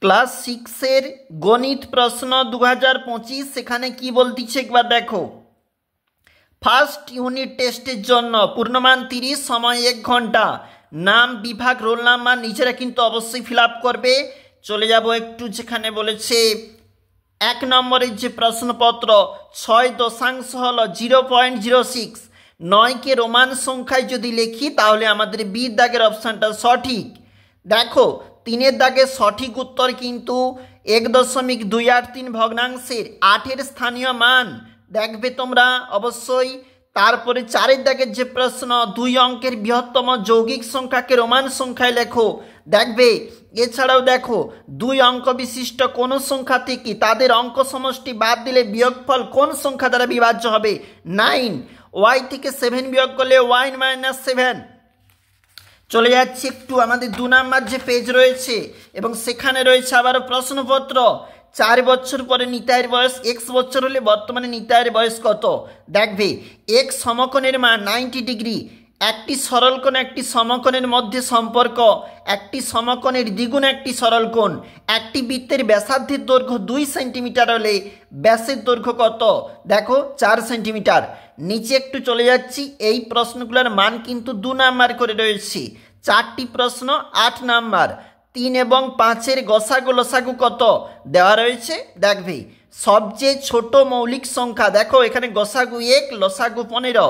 Class 6 গণিত প্রশ্ন 2025 সেখানে কি বলতিছে একবার দেখো। ফার্স্ট ইউনিট টেস্টের জন্য পূর্ণমান 30, সময় 1 ঘন্টা, নাম, বিভাগ, রোল নাম্বার নিজেরা কিন্তু অবশ্যই ফিল আপ করবে। চলে যাব একটু, যেখানে বলেছে 1 নম্বরের যে প্রশ্নপত্র 6 দশাংশ হলো 0.06, 9কে রোমান সংখ্যায় যদি লিখি তাহলে আমাদের বি দাগের অপশানটা সঠিক। দেখো 3-এর দাগের সঠিক উত্তর কিন্তু 1.283 ভগ্নাংশের 8-এর স্থানীয় মান দেখবে তোমরা অবশ্যই। তারপরে 4-এর দাগের যে প্রশ্ন 2 অঙ্কের বৃহত্তম যৌগিক সংখ্যাকে রোমান সংখ্যায় লেখো দেখবে। এছাড়াও দেখো 2 অঙ্ক বিশিষ্ট কোন সংখ্যা থেকে তাদের অঙ্ক সমষ্টি বাদ দিলে বিয়োগফল কোন সংখ্যা দ্বারা বিভাজ্য হবে 9, y থেকে 7 বিয়োগ করলে y - 7। চলে যাচ্ছি একটু আমাদের 2 নাম্বার যে পেজ রয়েছে এবং সেখানে রয়েছে আবারও প্রশ্নপত্র। 4 বছর পরে নিতাইয়ের বয়স x বছর হলে বর্তমানে নিতাইয়ের বয়স কত দেখবে। x সমকোণের মান 90 ডিগ্রি, একটি সরলকোণ একটি সমকোণের মধ্যে সম্পর্ক, একটি সমকোণের দ্বিগুণ একটি সরলকোণ, একটি বৃত্তের ব্যাসার্ধের দৈর্ঘ্য 2 সেন্টিমিটার হলে ব্যাসের দৈর্ঘ্য কত দেখো 4 সেন্টিমিটার। নিচে একটু চলে যাচ্ছি, এই প্রশ্নগুলোর মান কিন্তু 2 নাম্বার করে রয়েছে। 4টি প্রশ্ন 8 নাম্বার। 3 এবং 5-এর গসাগু লসাগু কত দেওয়া রয়েছে দেখবে। সবচেয়ে ছোট মৌলিক সংখ্যা দেখো, এখানে গসাগু 1 লসাগু 15।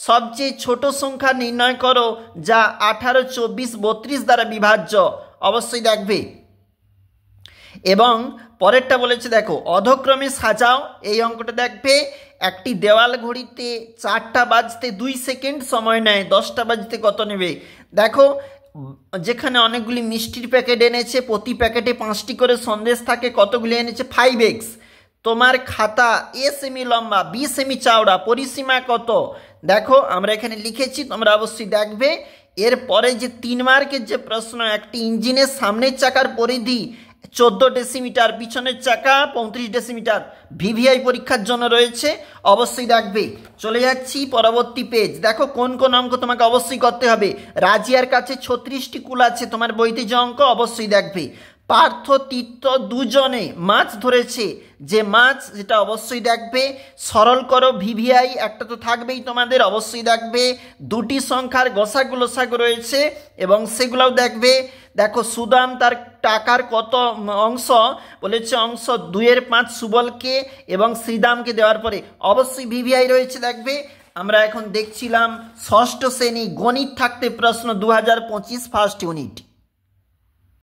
সবচেয়ে ছোট সংখ্যা নির্ণয় করো যা 18, 24, 32 দ্বারা বিভাজ্য অবশ্যই দেখবে। এবং পরেরটা বলেছে দেখো অধক্রমে সাজাও, এই অঙ্কটা দেখবে। একটি দেওয়াল ঘড়িতে 4টা বাজতে 2 সেকেন্ড সময় নেয়, 10টা বাজতে কত নেবে দেখো। যেখানে অনেকগুলি মিষ্টির প্যাকেট এনেছে, প্রতি প্যাকেটে 5টি করে সন্দেশ থাকে, কতগুলি এনেছে 5x। তোমার খাতা a সেমি লম্বা 20 সেমি চওড়া, পরিসীমা কত দেখো আমরা এখানে লিখেছি, তোমরা অবশ্যই দেখবে। এরপরে যে 3 মার্কের যে প্রশ্ন, একটি ইঞ্জিনের সামনের চাকার পরিধি 14 ডেসিমিটার, পিছনের চাকা 35 ডেসিমিটার, ভিভিআই পরীক্ষার জন্য রয়েছে অবশ্যই দেখবে। চলে যাচ্ছি পরবর্তী পেজ। দেখো কোন কোন অঙ্ক তোমাকে অবশ্যই করতে হবে। রাজিয়ার কাছে 36টি কুল আছে, তোমার বইতে যে অঙ্ক অবশ্যই দেখবে। পার্থ তীর্থ দুজনে মাছ ধরেছে, যে মাছ যেটা অবশ্যই দেখবে। সরল করো ভিভিআই একটা তো থাকবেই তোমাদের অবশ্যই দেখবে। 2টি সংখ্যার গসাগু লসাগু রয়েছে এবং সেগুলোও দেখবে। দেখো সুদাম তার টাকার কত অংশ বলেছে, অংশ 2/5 সুবলকে এবং শ্রীদামকে দেওয়ার পরে অবশ্যই ভিভিআই রয়েছে দেখবে। আমরা এখন দেখছিলাম 6ষ্ঠ শ্রেণী গণিত থাকতে প্রশ্ন 2025 ফার্স্ট ইউনিট।